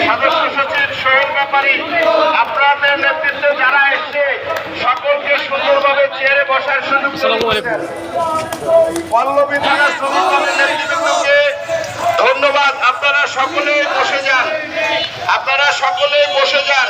সদস্য সচিব সোহেল ব্যাপারী, আপনাদের নেতৃত্বে যারা এসছে সকলকে সুন্দরভাবে চেয়ারে বসার সুযোগ দিয়েছেন। পল্লবী থানা শ্রমিক দলের নেতৃত্বকে ধন্যবাদ। আপনারা সকলেই বসে যান, আপনারা সকলেই বসে যান।